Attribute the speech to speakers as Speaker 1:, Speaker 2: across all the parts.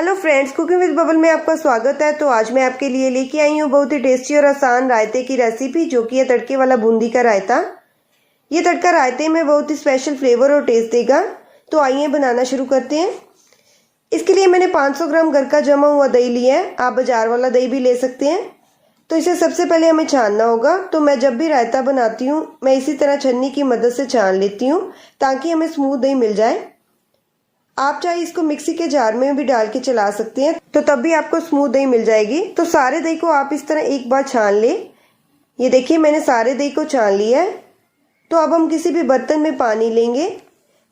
Speaker 1: Hello friends, cooking with bubble में आपका स्वागत है। तो आज मैं आपके लिए लेके आई हूँ बहुत ही टेस्टी और आसान रायते की रेसिपी, जो कि है तड़के वाला बूंदी का रायता। ये तड़का रायते में बहुत ही स्पेशल फ्लेवर और टेस्ट देगा। तो आइए बनाना शुरू करते हैं। इसके लिए मैंने 500 ग्राम घर का जमा हुआ दही लिया है। आप बाजार वाला दही भी ले सकते हैं। तो इसे सबसे पहले हमें छानना होगा। तो मैं जब भी रायता बनाती हूँ मैं इसी तरह छन्नी की मदद से छान लेती हूँ, ताकि हमें स्मूथ दही मिल जाए। आप चाहे इसको मिक्सी के जार में भी डाल के चला सकते हैं, तो तब भी आपको स्मूथ दही मिल जाएगी। तो सारे दही को आप इस तरह एक बार छान ले। ये देखिए, मैंने सारे दही को छान लिया है। तो अब हम किसी भी बर्तन में पानी लेंगे।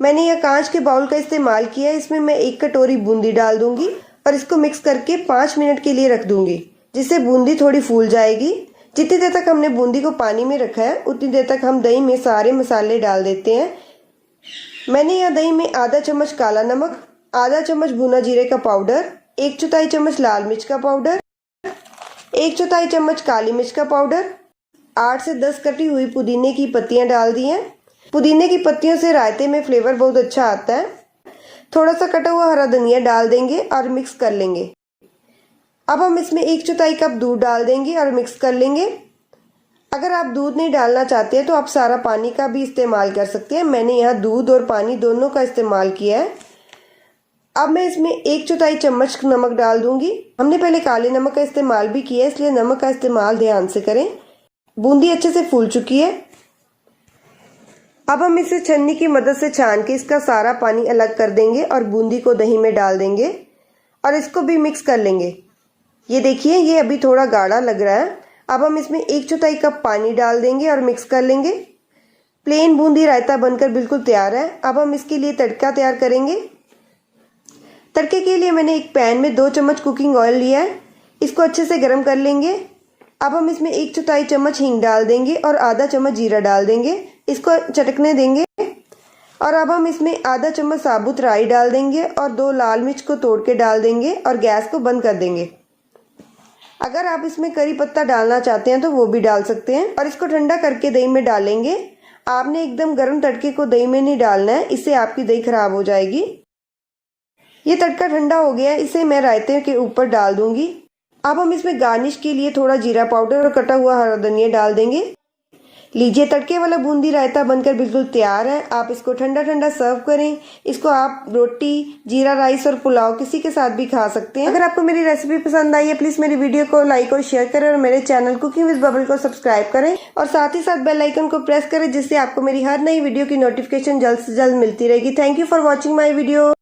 Speaker 1: मैंने यह कांच के बाउल का इस्तेमाल किया है। इसमें मैं 1 कटोरी बूंदी डाल दूंगी और इसको मिक्स करके 5 मिनट के लिए रख दूंगी, जिससे बूंदी थोड़ी फूल जाएगी। जितनी देर तक हमने बूंदी को पानी में रखा है उतनी देर तक हम दही में सारे मसाले डाल देते हैं। मैंने यहाँ दही में आधा चम्मच काला नमक, आधा चम्मच भुना जीरे का पाउडर, 1/4 चम्मच लाल मिर्च का पाउडर, 1/4 चम्मच काली मिर्च का पाउडर, 8 से 10 कटी हुई पुदीने की पत्तियां डाल दी हैं। पुदीने की पत्तियों से रायते में फ्लेवर बहुत अच्छा आता है। थोड़ा सा कटा हुआ हरा धनिया डाल देंगे और मिक्स कर लेंगे। अब हम इसमें 1/4 कप दूध डाल देंगे और मिक्स कर लेंगे। अगर आप दूध नहीं डालना चाहते हैं तो आप सारा पानी का भी इस्तेमाल कर सकते हैं। मैंने यहाँ दूध और पानी दोनों का इस्तेमाल किया है। अब मैं इसमें 1/4 चम्मच नमक डाल दूंगी। हमने पहले काले नमक का इस्तेमाल भी किया है, इसलिए नमक का इस्तेमाल ध्यान से करें। बूंदी अच्छे से फूल चुकी है। अब हम इसे छन्नी की मदद से छान के इसका सारा पानी अलग कर देंगे और बूंदी को दही में डाल देंगे और इसको भी मिक्स कर लेंगे। ये देखिए, ये अभी थोड़ा गाढ़ा लग रहा है। अब हम इसमें 1/4 कप पानी डाल देंगे और मिक्स कर लेंगे। प्लेन बूंदी रायता बनकर बिल्कुल तैयार है। अब हम इसके लिए तड़का तैयार करेंगे। तड़के के लिए मैंने एक पैन में 2 चम्मच कुकिंग ऑयल लिया है। इसको अच्छे से गर्म कर लेंगे। अब हम इसमें 1/4 चम्मच हींग डाल देंगे और आधा चम्मच जीरा डाल देंगे। इसको चटकने देंगे। और अब हम इसमें आधा चम्मच साबुत राई डाल देंगे और 2 लाल मिर्च को तोड़ के डाल देंगे और गैस को बंद कर देंगे। अगर आप इसमें करी पत्ता डालना चाहते हैं तो वो भी डाल सकते हैं। और इसको ठंडा करके दही में डालेंगे। आपने एकदम गर्म तड़के को दही में नहीं डालना है, इससे आपकी दही खराब हो जाएगी। ये तड़का ठंडा हो गया है, इसे मैं रायते के ऊपर डाल दूंगी। अब हम इसमें गार्निश के लिए थोड़ा जीरा पाउडर और कटा हुआ हरा धनिया डाल देंगे। लीजिए, तड़के वाला बूंदी रायता बनकर बिल्कुल तैयार है। आप इसको ठंडा ठंडा सर्व करें। इसको आप रोटी, जीरा राइस और पुलाव किसी के साथ भी खा सकते हैं। अगर आपको मेरी रेसिपी पसंद आई है, प्लीज मेरी वीडियो को लाइक और शेयर करें और मेरे चैनल कुकिंग विद बबल को सब्सक्राइब करें और साथ ही साथ बेल आइकन को प्रेस करें, जिससे आपको मेरी हर नई वीडियो की नोटिफिकेशन जल्द से जल्द मिलती रहेगी। Thank you for watching my video.